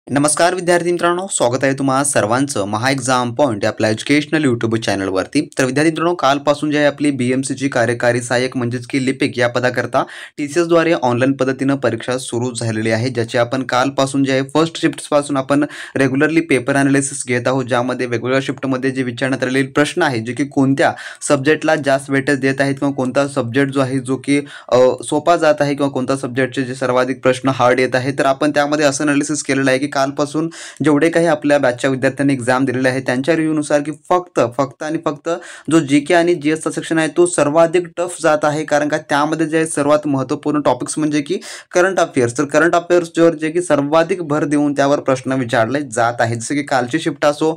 नमस्कार विद्यार्थी मित्रांनो, स्वागत आहे तुम्हा सर्वांचं महा एक्झाम पॉईंट या आपल्या एज्युकेशनल यूट्यूब चॅनलवरती। तर विद्यार्थी मित्रांनो, कालपासून जे आहे आपली BMCची कार्यकारी सहाय्यक म्हणजेच की लिपिक या पदाकरता TCSद्वारे ऑनलाईन पद्धतीनं परीक्षा सुरू झालेली आहे, ज्याची आपण कालपासून जे आहे फर्स्ट शिफ्टपासून आपण रेग्युलरली पेपर ॲनालिसिस घेत आहोत, ज्यामध्ये वेगवेगळ्या शिफ्टमध्ये जे विचारण्यात आलेले प्रश्न आहे जे की कोणत्या सब्जेक्टला जास्त वेटेज देत आहेत किंवा कोणता सब्जेक्ट जो आहे जो की सोपा जात आहे किंवा कोणत्या सब्जेक्टचे जे सर्वाधिक प्रश्न हार्ड येत आहेत, तर आपण त्यामध्ये असं ॲनालिसिस केलेलं आहे की कालपासून जेवढे काही आपल्या बॅचच्या विद्यार्थ्यांनी एक्झाम दिलेले आहे त्यांच्या रिव्ह्यूनुसार की फक्त जो GK आणि GSचा सेक्शन आहे तो सर्वाधिक टफ जात आहे, कारण का त्यामध्ये जे सर्वात महत्त्वपूर्ण टॉपिक्स म्हणजे की करंट अफेअर्स, तर करंट अफेअर्सवर जे की सर्वाधिक भर देऊन त्यावर प्रश्न विचारले जात आहेत। जसे की कालची शिफ्ट असो,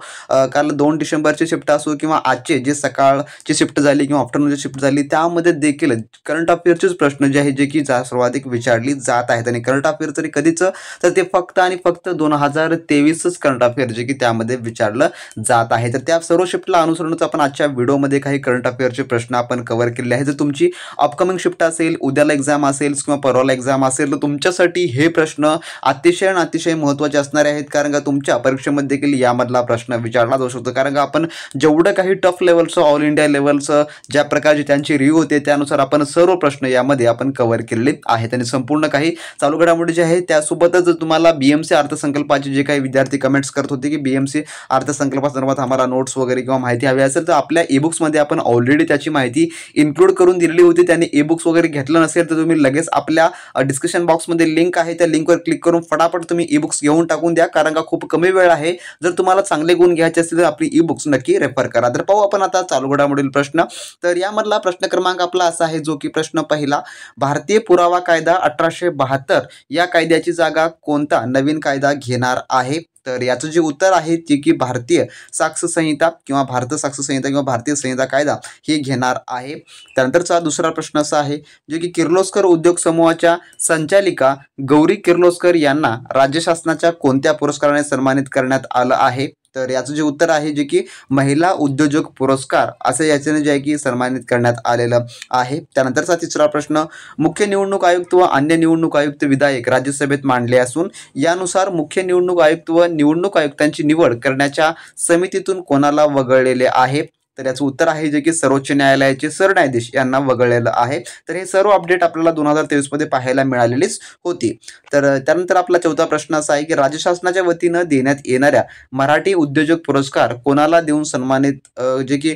काल 2 डिसेंबरची शिफ्ट असो किंवा आजचे जे सकाळची शिफ्ट झाली किंवा आफ्टरनूनची शिफ्ट झाली, त्यामध्ये देखील करंट अफेअर्सचेच प्रश्न जे आहे जे की सर्वाधिक विचारली जात आहेत। आणि करंट अफेअर्स तरी कधीच, तर ते फक्त आणि फक्त 2023च करंट अफेअर जे की त्यामध्ये विचारलं जात आहे। तर त्या सर्व शिफ्टला अनुसरूनच आपण आजच्या व्हिडिओमध्ये काही करंट अफेअरचे प्रश्न आपण कव्हर केलेले आहेत। जर तुमची अपकमिंग शिफ्ट असेल, उद्याला एक्झाम असेल किंवा परवाला एक्झाम असेल, तर तुमच्यासाठी हे प्रश्न अतिशय महत्त्वाचे असणार आहेत, कारण का तुमच्या परीक्षेमध्ये देखील यामधला प्रश्न विचारला जाऊ शकतो। कारण का आपण जेवढं काही टफ लेवलचं, ऑल इंडिया लेवलचं ज्या प्रकारची त्यांची रिव्ह्यू होते त्यानुसार आपण सर्व प्रश्न यामध्ये आपण कव्हर केलेले आहेत। आणि संपूर्ण काही चालू घडामोडी जे आहे त्यासोबतच तुम्हाला BMC अर्थसंकल्पाचे जे काही विद्यार्थी कमेंट्स करत होते की BMC अर्थसंकल्पासंदर्भात आम्हाला नोट्स वगैरे किंवा माहिती हवी असेल, तर आपल्या ईबुक्समध्ये आपण ऑलरेडी त्याची माहिती इन्क्लूड करून दिलेली होती। त्याने ईबुक्स वगैरे घेतलं नसेल तर तुम्ही लगेच आपल्या डिस्क्रिप्शन बॉक्समध्ये लिंक आहे, त्या लिंकवर क्लिक करून फटाफट तुम्ही ईबुक्स घेऊन टाकून द्या, कारण का खूप कमी वेळ आहे। जर तुम्हाला चांगले गुण घ्यायचे असतील तर आपली ईबुक्स नक्की रेफर करा। तर पाहू आपण आता चालू घडामोडील प्रश्न। तर यामधला प्रश्न क्रमांक आपला असा आहे, जो की प्रश्न पहिला, भारतीय पुरावा कायदा 1872 या कायद्याची जागा कोणता नवीन कायदा घेणार आहे? तर याचं जे उत्तर आहे ते की भारतीय साक्ष संहिता किंवा भारत साक्ष संहिता किंवा भारतीय संहिता कायदा हे घेणार आहे। त्यानंतरचा दुसरा प्रश्न असा आहे, जे की किर्लोस्कर उद्योग समूहाच्या संचालिका गौरी किर्लोस्कर यांना राज्य शासनाच्या कोणत्या पुरस्काराने सन्मानित करण्यात आलं आहे? तर याचं जे उत्तर आहे जे की महिला उद्योजक पुरस्कार असं याच्याने जे आहे की सन्मानित करण्यात आलेलं आहे। त्यानंतरचा तिसरा प्रश्न, मुख्य निवडणूक आयुक्त व अन्य निवडणूक आयुक्त विधायक राज्यसभेत मांडले असून यानुसार मुख्य निवडणूक आयुक्त व निवडणूक आयुक्तांची निवड करण्याच्या समितीतून कोणाला वगळलेले आहे? तर याचं उत्तर आहे जे की सर्वोच्च न्यायालयाचे सरन्यायाधीश यांना वगळलेलं आहे। तर हे सर्व अपडेट आपल्याला 2023 मध्ये पाहायला मिळालेलीच होती। तर त्यानंतर आपला चौथा प्रश्न असा आहे की राज्य शासनाच्या वतीनं देण्यात येणाऱ्या मराठी उद्योजक पुरस्कार कोणाला देऊन सन्मानित जे की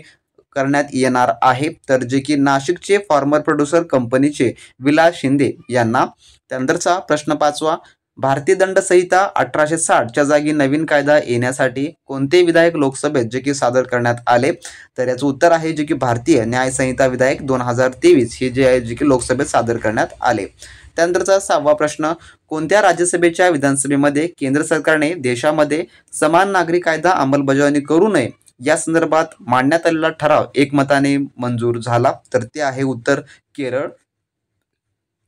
करण्यात येणार आहे? तर जे की नाशिकचे फार्मर प्रोड्युसर कंपनीचे विलास शिंदे यांना। त्यानंतरचा प्रश्न पाचवा, भारतीय दंड संहिता 1860च्या जागी नवीन कायदा येण्यासाठी कोणते विधायक लोकसभेत जे की सादर करण्यात आले? तर याचं उत्तर आहे जे की भारतीय न्याय संहिता विधायक 2023 हे जे आहे जे की लोकसभेत सादर करण्यात आले। त्यानंतरचा सहावा प्रश्न, कोणत्या राज्यसभेच्या विधानसभेमध्ये केंद्र सरकारने देशामध्ये समान नागरी कायदा अंमलबजावणी करू नये या संदर्भात मांडण्यात आलेला ठराव एकमताने मंजूर झाला? तर ते आहे उत्तर केरळ।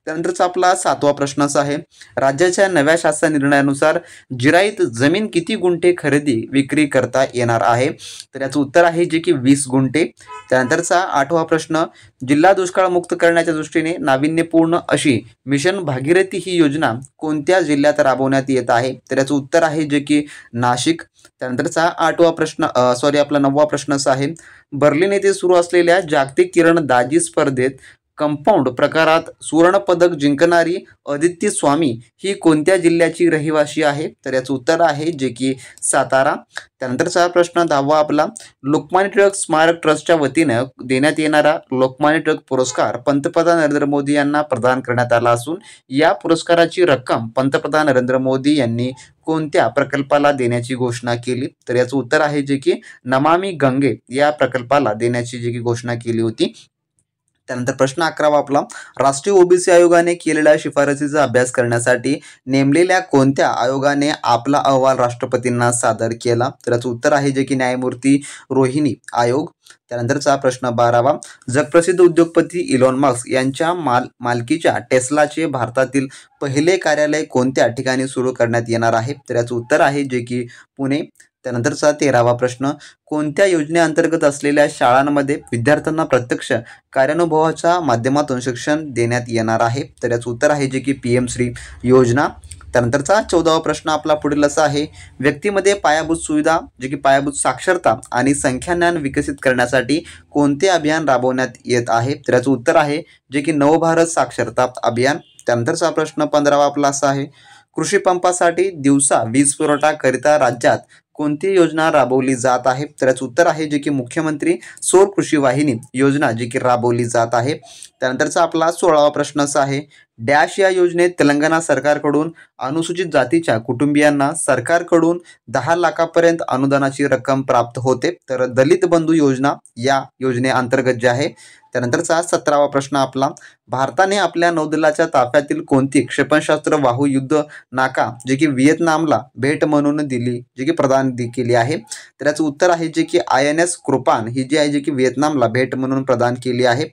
त्यानंतरचा आपला सातवा प्रश्न असा आहे, राज्याच्या नव्या शासन निर्णयानुसार जिराईत जमीन किती गुंठे खरेदी विक्री करता येणार आहे? तर याचं उत्तर आहे जे की 20 गुंठे। त्यानंतरचा आठवा प्रश्न, जिल्हा दुष्काळ मुक्त करण्याच्या दृष्टीने नाविन्यपूर्ण अशी मिशन भागीरथी ही योजना कोणत्या जिल्ह्यात राबवण्यात येत आहे? तर याचं उत्तर आहे जे की नाशिक। त्यानंतरचा आपला नववा प्रश्न असा आहे, बर्लिन येथे सुरू असलेल्या जागतिक किरणदाजी स्पर्धेत कंपाऊंड प्रकारात सुवर्ण पदक जिंकणारी अदिती स्वामी ही कोणत्या जिल्ह्याची रहिवासी आहे? तर याचं उत्तर आहे जे की सातारा। त्यानंतरचा प्रश्न 10वा आपला, लोकमान्य टिळक स्मारक ट्रस्टच्या वतीनं देण्यात येणारा लोकमान्य टिळक पुरस्कार पंतप्रधान नरेंद्र मोदी यांना प्रदान करण्यात आला असून या पुरस्काराची रक्कम पंतप्रधान नरेंद्र मोदी यांनी कोणत्या प्रकल्पाला देण्याची घोषणा केली? तर याचं उत्तर आहे जे की नमामि गंगे या प्रकल्पाला देण्याची जी की घोषणा केली होती। त्यानंतर प्रश्न 11वा आपला, राष्ट्रीय OBC आयोगाने केलेल्या शिफारसीचा अभ्यास करण्यासाठी नेमलेल्या कोणत्या आयोगाने आपला अहवाल राष्ट्रपतींना सादर केला? तर याचं उत्तर आहे जे की न्यायमूर्ती रोहिणी आयोग। त्यानंतरचा प्रश्न 12वा, जगप्रसिद्ध उद्योगपती इलॉन मस्क यांच्या मालकीच्या टेस्लाचे भारतातील पहिले कार्यालय कोणत्या ठिकाणी सुरू करण्यात येणार आहे? तर याचं उत्तर आहे जे की पुणे। त्यानंतरचा 13वा प्रश्न, कोणत्या योजनेअंतर्गत असलेल्या शाळांमध्ये विद्यार्थ्यांना प्रत्यक्ष कार्यानुभवाच्या माध्यमातून शिक्षण देण्यात येणार आहे? तर याचं उत्तर आहे जे की PM श्री योजना। त्यानंतरचा 14वा प्रश्न आपला पुढील असा आहे, व्यक्तीमध्ये पायाभूत सुविधा जे की पायाभूत साक्षरता आणि संख्याज्ञान विकसित करण्यासाठी कोणते अभियान राबवण्यात येत आहे? तर याचं उत्तर आहे जे की नवभारत साक्षरता अभियान. त्यानंतरचा प्रश्न 15वा आपला असा आहे, कृषी पंपासाठी दिवसा वीज पुरवठा करिता राज्यात कोणती योजना राबवली जात आहे? तर याचं उत्तर आहे जे की मुख्यमंत्री सौर कृषी वाहिनी योजना जी की राबवली जात आहे. त्यानंतरचा आपला 16वा प्रश्न असा आहे, डॅश या योजनेत तेलंगणा सरकारकडून अनुसूचित जातीच्या कुटुंबियांना सरकारकडून 10 लाखापर्यंत अनुदानाची रक्कम प्राप्त होते. तर दलित बंधू योजना या योजनेअंतर्गत जे आहे. त्यानंतरचा 17वा प्रश्न आपला, भारताने आपल्या नौदलाच्या ताफ्यातील कोणती क्षेपणास्त्र वाहू युद्ध नाका जे की व्हिएतनामला भेट म्हणून दिली जे की प्रदान केली आहे? तर याचं उत्तर आहे जे की INS कृपान ही जी आहे जे की व्हिएतनामला भेट म्हणून प्रदान केली आहे.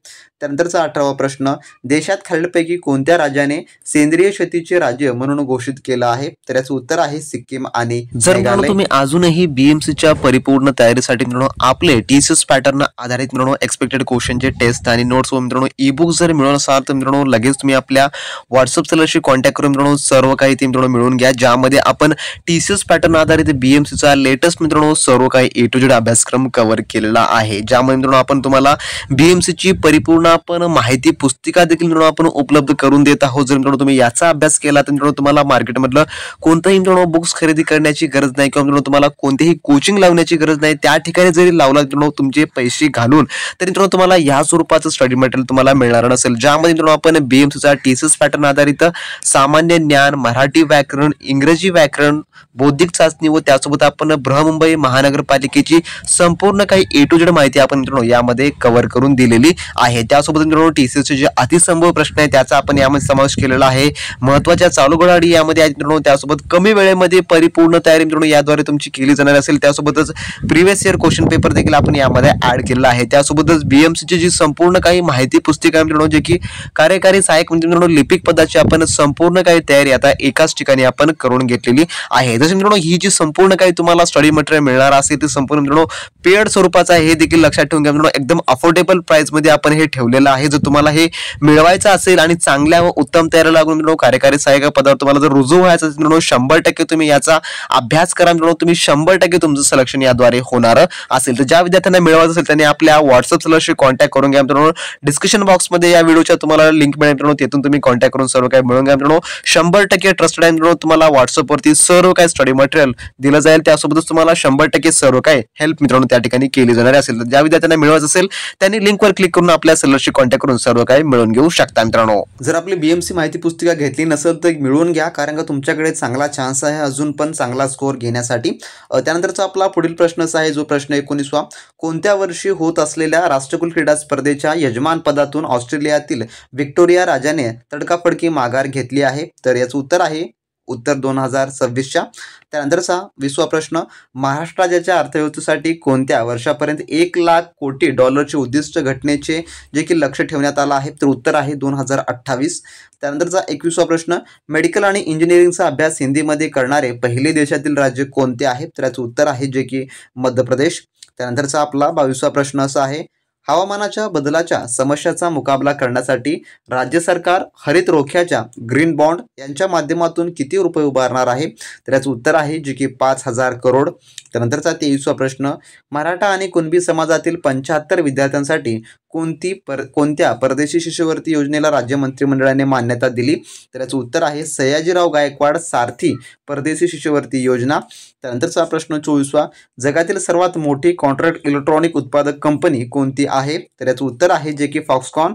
त्यानंतरचा 18वा प्रश्न, देशात खालीलपैकी कोणत्या राज्याने सेंद्रिय शेतीचे राज्य म्हणून घोषित केलं आहे? तर याचं उत्तर आहे सिक्कीम आणि जर तुम्ही अजूनही बीएमसीच्या परिपूर्ण तयारीसाठी मित्रांनो आपले टीसीएस पॅटर्न आधारित मित्रांनो एक्सपेक्टेड क्वेश्चनचे टेस्ट आणि नोट्स मित्रांनो ई बुक जर मिळवणार असाल तर मित्रांनो लगेच तुम्ही आपल्या व्हॉट्सअप सेलरशी कॉन्टॅक्ट करून मित्रांनो सर्व काही ते मित्रांनो मिळवून घ्या, ज्यामध्ये आपण टीसीएस पॅटर्न आधारित बीएमसीचा लेटेस्ट मित्रांनो सर्व काही ए टू झेड अभ्यासक्रम कव्हर केलेला आहे, ज्यामध्ये मित्रांनो आपण तुम्हाला बीएमसीची परिपूर्ण आपण माहिती पुस्तिका देखील मित्रांनो आपण उपलब्ध करून देत आहोत. जर मित्रांनो तुम्ही याचा अभ्यास केला तर मित्रांनो तुम्हाला मार्केटमधलं कोणतंही मित्रांनो बुक्स खरेदी करण्याची गरज नाही किंवा मित्रांनो तुम्हाला कोणतीही कोचिंग लावण्याची गरज नाही. त्या ठिकाणी जरी लावला मित्रांनो तुमचे पैसे घालून तरी मित्रांनो तुम्हाला या स्वरूपाचं स्टडी मटेरियल तुम्हाला मिळणार नसेल, ज्यामध्ये मित्रांनो आपण बीएमसीचा टीसीएस पॅटर्न आधारित सामान्य ज्ञान, मराठी व्याकरण, इंग्रजी व्याकरण, बौद्धिक चाचणी व त्यासोबत आपण बृहमुंबई महानगरपालिकेची संपूर्ण काही ए टू झेड माहिती आपण मित्रांनो यामध्ये कव्हर करून दिलेली आहे. त्यासोबत मित्रांनो टीसीएसचे जे अतिसंभव प्रश्न आहे त्याचा आपण यामध्ये समावेश केलेला आहे. महत्त्वाच्या चालू घडामोडी यामध्ये आहेत मित्रांनो. त्यासोबत कमी वेळेमध्ये परिपूर्ण तयारी मित्रांनो याद्वारे तुमची केली जाणार असेल. त्यासोबतच प्रिव्हियस इयर क्वेश्चन पेपर देखील आपण यामध्ये ऍड केलेला आहे. त्यासोबतच बीएमसीची जी संपूर्ण काही माहिती पुस्तिका मित्रांनो जे की कार्यकारी सहाय्यक म्हणजे मित्रांनो लिपिक पदाची आपण संपूर्ण काही तयारी आता एकाच ठिकाणी आपण करून घेतलेली आहे. जसे मित्रांनो ही जी संपूर्ण काही तुम्हाला स्टडी मटेरियल मिळणार असेल ते संपूर्ण मित्रांनो पेड स्वरूपाचं आहे हे देखील लक्षात ठेवून घ्या मित्रांनो. एकदम अफोर्डेबल प्राइस मध्ये आपण हे ठेवलेलं आहे. जर तुम्हाला हे मिळवायचं असेल आणि चांगल्या व उत्तम तयारी लागून मित्रांनो कार्यकारी सहाय्यक पदावर तुम्हाला जर रुजू व्हायचं असेल मित्रांनो 100% तुम्ही याचा अभ्यास करा मित्रांनो. तुम्ही 100% तुमचं सिलेक्शन याद्वारे होणार असेल. तर ज्या विद्यार्थ्यांना मिळवायचं असेल त्यांनी आपल्या व्हॉट्सअप सेलरशी कॉन्टॅक्ट करून घ्या मित्रांनो. डिस्क्रिप्शन बॉक्समध्ये या व्हिडिओच्या तुम्हाला लिंक मिळेल मित्रांनो, तिथून तुम्ही कॉन्टॅक्ट करून सर्व काही मिळवून घ्या मित्रांनो. 100% ट्रस्टेड आहे मित्रांनो. तुम्हाला व्हॉट्सअपवरती सर्व काही स्टडी मटेरियल दिलं जाईल. त्यासोबतच तुम्हाला 100% सर्व काही हेल्प मित्रांनो त्या ठिकाणी केली जाणार असेल. तर ज्या विद्यार्थ्यांना मिळवायचं असेल त्यांनी लिंकवर क्लिक करून आपल्या सेलरशी कॉन्टॅक्ट करून सर्व काही मिळवून घेऊ शकता मित्रांनो. जर आपली बीएमसी माहिती पुस्तिका घेतली नसेल तर मिळवून घ्या, कारण का तुमच्याकडे चांगला चान्स आहे अजून पण चांगला स्कोअर घेण्यासाठी. त्यानंतरचा आपला पुढील प्रश्न असा आहे, जो प्रश्न 19वा, कोणत्या वर्षी होत असलेल्या राष्ट्रकुल क्रीडा स्पर्धेच्या यजमान पदातून ऑस्ट्रेलियातील व्हिक्टोरिया राजाने तडकाफडकी माघार घेतली आहे? तर याचं उत्तर आहे उत्तर 2026च्या. त्यानंतरचा 20वा प्रश्न, महाराष्ट्र राज्याच्या अर्थव्यवस्थेसाठी कोणत्या वर्षापर्यंत 1 लाख कोटी डॉलरचे उद्दिष्ट घटनेचे जे की लक्ष ठेवण्यात आलं आहे? तर उत्तर आहे 2028. त्यानंतरचा 21वा प्रश्न, मेडिकल आणि इंजिनिअरिंगचा अभ्यास हिंदीमध्ये करणारे पहिले देशातील राज्य कोणते आहे? तर याचं उत्तर आहे जे की मध्य प्रदेश. त्यानंतरचा आपला 22वा प्रश्न असा आहे, हवामानाच्या बदलाच्या समस्याचा मुकाबला करण्यासाठी राज्य सरकार हरित रोख्याच्या ग्रीन बॉन्ड यांच्या माध्यमातून किती रुपये उभारणार आहे? तर याचं उत्तर आहे जे की 5,000 करोड. त्यानंतरचा 23वा प्रश्न, मराठा आणि कुणबी समाजातील 75 विद्यार्थ्यांसाठी कोणत्या परदेशी शिष्यवृत्ती योजनेला राज्य मंत्रिमंडळाने मान्यता दिली? तर याचं उत्तर आहे सयाजीराव गायकवाड सारथी परदेशी शिष्यवृत्ती योजना. त्यानंतरचा प्रश्न 24वा, जगातील सर्वात मोठी कॉन्ट्रॅक्ट इलेक्ट्रॉनिक उत्पादक कंपनी कोणती आहे? तर याचं उत्तर आहे जे की फॉक्सकॉन.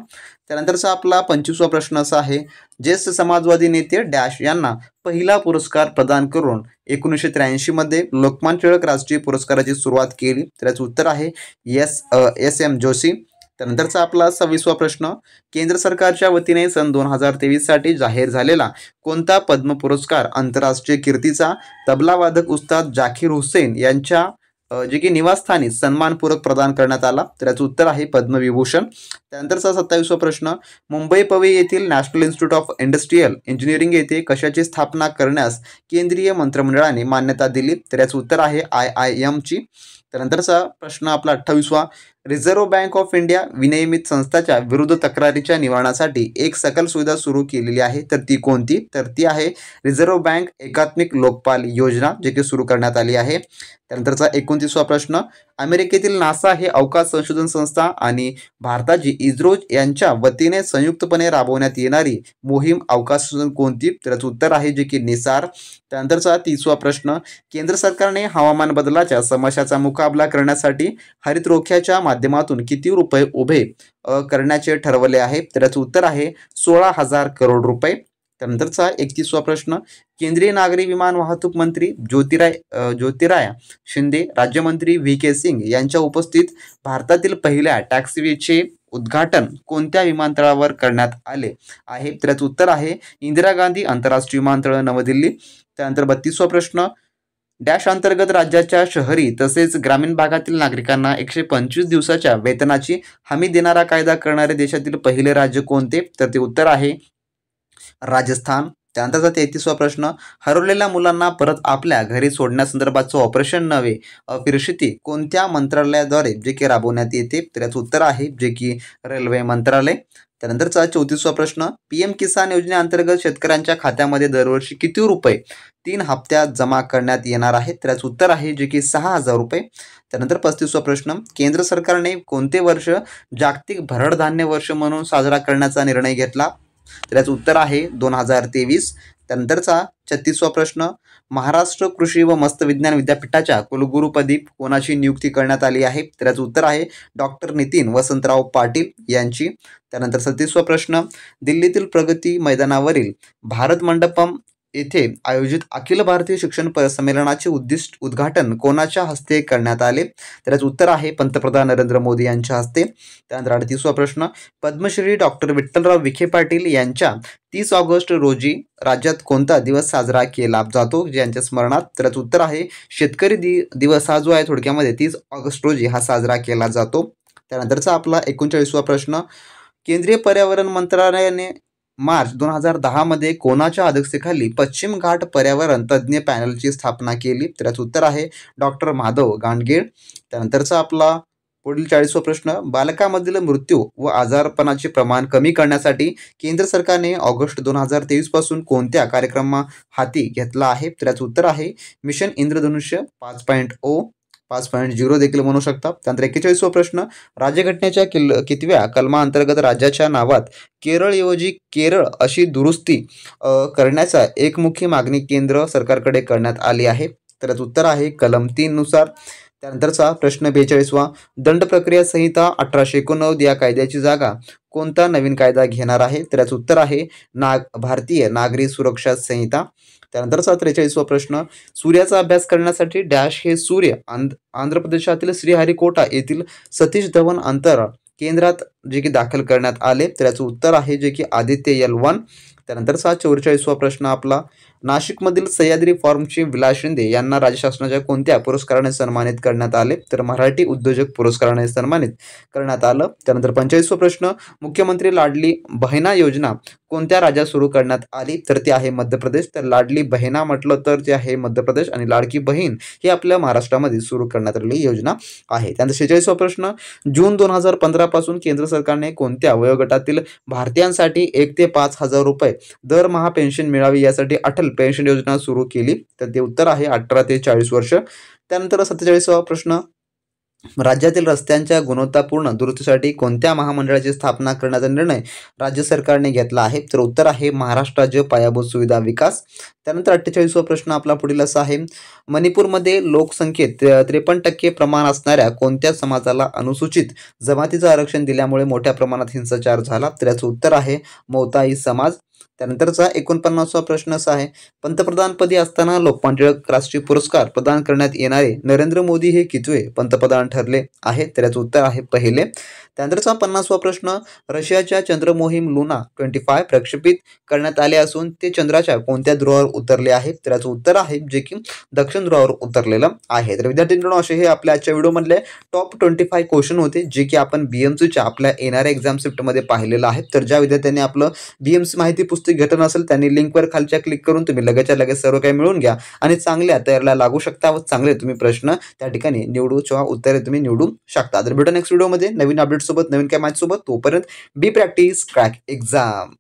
त्यानंतरचा आपला 25वा प्रश्न असा आहे, ज्येष्ठ समाजवादी नेते डॅश यांना पहिला पुरस्कार प्रदान करून 1983 मध्ये लोकमान्य टिळक राष्ट्रीय पुरस्काराची सुरुवात केली? तर याचं उत्तर आहे S.M. जोशी. त्यानंतरचा आपला 26वा प्रश्न, केंद्र सरकारच्या वतीने सन 2023 साठी जाहीर झालेला कोणता पद्म पुरस्कार आंतरराष्ट्रीय कीर्तीचा तबलावादक उस्ताद जाकीर हुसेन यांच्या जे की निवासस्थानी सन्मानपूर्वक प्रदान करण्यात आला? तर याचं उत्तर आहे पद्मविभूषण. त्यानंतरचा 27वा प्रश्न, मुंबई पवई येथील national institute of industrial engineering येथे कशाची स्थापना करण्यास केंद्रीय मंत्रिमंडळाने मान्यता दिली? तर याचं उत्तर आहे IIM ची. त्यानंतरचा प्रश्न आपला 28वा, रिझर्व्ह बँक ऑफ इंडिया विनियमित संस्थाच्या विरुद्ध तक्रारीच्या निवारणासाठी एक सकल सुविधा सुरू केलेली आहे, तर ती कोणती? तर ती आहे रिझर्व्ह बँक एकात्मिक लोकपाल योजना, जे की सुरू करण्यात आली आहे. त्यानंतरचा 29वा प्रश्न, अमेरिकेतील नासा हे अवकाश संशोधन संस्था आणि भारताची इस्रो यांच्या वतीने संयुक्तपणे राबवण्यात येणारी मोहीम अवकाश संशोधन कोणती? तर याचं उत्तर आहे जे की निसार. त्यानंतरचा 30वा प्रश्न, केंद्र सरकारने हवामान बदलाच्या समस्याचा मुकाबला करण्यासाठी हरित रोख्याच्या माध्यमातून किती रुपये उभे करण्याचे ठरवले आहे? तर याचं उत्तर आहे 16,000 करोड रुपये. त्यानंतरचा 31वा प्रश्न, केंद्रीय नागरी विमान वाहतूक मंत्री ज्योतिराय शिंदे, राज्यमंत्री व्ही.के. सिंग यांच्या उपस्थित भारतातील पहिल्या टॅक्सीवेचे उद्घाटन कोणत्या विमानतळावर करण्यात आले आहे? तर याचं उत्तर आहे इंदिरा गांधी आंतरराष्ट्रीय विमानतळ, नवदिल्ली. त्यानंतर 32वा प्रश्न, डॅश अंतर्गत राज्याच्या शहरी तसेच ग्रामीण भागातील नागरिकांना 125 दिवसाच्या वेतनाची हमी देणारा कायदा करणारे देशातील पहिले राज्य कोणते? तर ते उत्तर आहे राजस्थान. त्यानंतरचा 33वा प्रश्न, हरवलेल्या मुलांना परत आपल्या घरी सोडण्यासंदर्भाचं ऑपरेशन नवे फिरस्ती कोणत्या मंत्रालयाद्वारे जे की राबवण्यात येते? तर याचं उत्तर आहे जे की रेल्वे मंत्रालय. त्यानंतरचा 34वा प्रश्न, पीएम किसान योजनेअंतर्गत शेतकऱ्यांच्या खात्यामध्ये दरवर्षी किती रुपये 3 हप्त्यात जमा करण्यात येणार आहेत? तर याचं उत्तर आहे जे की 6,000 रुपये. त्यानंतर 35वा प्रश्न, केंद्र सरकारने कोणते वर्ष जागतिक भरडधान्य वर्ष म्हणून साजरा करण्याचा निर्णय घेतला? तर याचं उत्तर आहे 2023. त्यानंतरचा 36वा प्रश्न, महाराष्ट्र कृषी व मत्स्य विज्ञान विद्यापीठाच्या कुलगुरूपदी कोणाची नियुक्ती करण्यात आली आहे? तर याचं उत्तर आहे डॉक्टर नितीन वसंतराव पाटील यांची. त्यानंतर 37वा प्रश्न, दिल्लीतील प्रगती मैदानावरील भारत मंडपम येथे आयोजित अखिल भारतीय शिक्षण संमेलनाचे उद्घाटन कोणाच्या हस्ते करण्यात आले? तर याचं उत्तर आहे पंतप्रधान नरेंद्र मोदी यांच्या हस्ते. त्यानंतर 38वा प्रश्न, पद्मश्री डॉक्टर विठ्ठलराव विखे पाटील यांच्या 30 ऑगस्ट रोजी राज्यात कोणता दिवस साजरा केला जातो ज्यांच्या स्मरणात? तर याचं उत्तर आहे शेतकरी दिवस हा जो आहे थोडक्यामध्ये 30 ऑगस्ट रोजी हा साजरा केला जातो. त्यानंतरचा आपला 39वा प्रश्न, केंद्रीय पर्यावरण मंत्रालयाने मार्च 2010 मध्ये कोणाच्या अध्यक्षतेखाली पश्चिम घाट पर्यावरण तज्ज्ञ पॅनलची स्थापना केली? तर याचं उत्तर आहे डॉक्टर माधव गांडगीळ. त्यानंतरचा आपला पुढील 40वा प्रश्न, बालकामधील मृत्यू व आजारपणाचे प्रमाण कमी करण्यासाठी केंद्र सरकारने ऑगस्ट 2023 पासून कोणत्या कार्यक्रम हाती घेतला आहे? तर याचं उत्तर आहे मिशन इंद्रधनुष्य 5.0 देखील म्हणू शकता. त्यानंतर 41वा प्रश्न, राज्यघटनेच्या कितव्या कलमाअंतर्गत राज्याच्या नावात केरळऐवजी केरळ अशी दुरुस्ती करण्याचा एकमुखी मागणी केंद्र सरकारकडे करण्यात आली आहे? तर याचं उत्तर आहे कलम 3 नुसार. त्यानंतरचा प्रश्न 42वा, दंड प्रक्रिया संहिता 1889 या कायद्याची जागा कोणता नवीन कायदा घेणार आहे? तर याचं उत्तर आहे भारतीय नागरी सुरक्षा संहिता. त्यानंतरचा 43वा प्रश्न, सूर्याचा अभ्यास करण्यासाठी डॅश हे सूर्य आंध्र प्रदेशातील श्रीहरिकोटा येथील सतीश धवन अंतराळ केंद्रात जे की दाखल करण्यात आले? तर याचं उत्तर आहे जे की आदित्य L1. त्यानंतरचा 44वा प्रश्न आपला, नाशिकमधील सह्याद्री फार्मचे विलास शिंदे यांना राज्य शासनाच्या कोणत्या पुरस्काराने सन्मानित करण्यात आले? तर मराठी उद्योजक पुरस्काराने सन्मानित करण्यात आलं. त्यानंतर 45वा प्रश्न, मुख्यमंत्री लाडली बहिणा योजना कोणत्या राज्यात सुरू करण्यात आली? तर ती आहे मध्य प्रदेश. तर लाडली बहिणा म्हटलं तर ते आहे मध्य प्रदेश आणि लाडकी बहीण ही आपल्या महाराष्ट्रामध्ये सुरू करण्यात आलेली योजना आहे. त्यानंतर 46वा प्रश्न, जून 2015 पासून केंद्र सरकारने कोणत्या वयोगटातील भारतीयांसाठी 1 ते 5,000 रुपये दरमहा पेन्शन मिळावी यासाठी अटल पेन्शन योजना सुरू केली? तर ते उत्तर आहे 18 ते 40 वर्ष. त्यानंतर 47वा प्रश्न, राज्यातील रस्त्यांच्या गुणवत्तापूर्ण दुरुस्तीसाठी कोणत्या महामंडळाची स्थापना करण्याचा निर्णय राज्य सरकारने घेतला आहे? तर उत्तर आहे महाराष्ट्र राज्य पायाभूत सुविधा विकास. त्यानंतर 48वा प्रश्न आपला पुढील असा आहे, मणिपूरमध्ये लोकसंख्येत 53% प्रमाण असणाऱ्या कोणत्या समाजाला अनुसूचित जमातीचं आरक्षण दिल्यामुळे मोठ्या प्रमाणात हिंसाचार झाला? तर याचं उत्तर आहे मौताई समाज. त्यानंतरचा 49वा प्रश्न असा आहे, पंतप्रधानपदी असताना लोकमान्य टिळक राष्ट्रीय पुरस्कार प्रदान करण्यात येणारे नरेंद्र मोदी हे कितवे पंतप्रधान ठरले आहे? तर याचं उत्तर आहे पहिले. त्यानंतरचा 50वा प्रश्न, रशियाच्या चंद्र मोहीम लुना 25 प्रक्षेपित करण्यात आले असून ते चंद्राच्या कोणत्या ध्रुवावर उतरले आहे? तर याचं उत्तर आहे जे की दक्षिण ध्रुवावर उतरलेलं आहे. तर विद्यार्थी मित्रांनो, असे हे आपल्या आजच्या व्हिडिओमधले टॉप 25 क्वेश्चन होते जे की आपण BMCच्या आपल्या येणाऱ्या एक्झाम शिफ्टमध्ये पाहिलेलं आहे. तर ज्या विद्यार्थ्यांनी आपलं BMC माहिती पुस्तक पुस्तक घेतलं नसेल त्यांनी लिंकवर खालच्या क्लिक करून तुम्ही लगेचच्या लगेच सर्व काही मिळवून घ्या आणि चांगल्या तयारीला लागू शकता व चांगले तुम्ही प्रश्न त्या ठिकाणी निवडू किंवा उत्तरे तुम्ही निवडू शकता. तर भेटू नेक्स्ट व्हिडिओमध्ये नवीन अपडेट सोबत, नवीन काय माहिती सोबत. तोपर्यंत बी प्रॅक्टिस क्रॅक एक्झाम.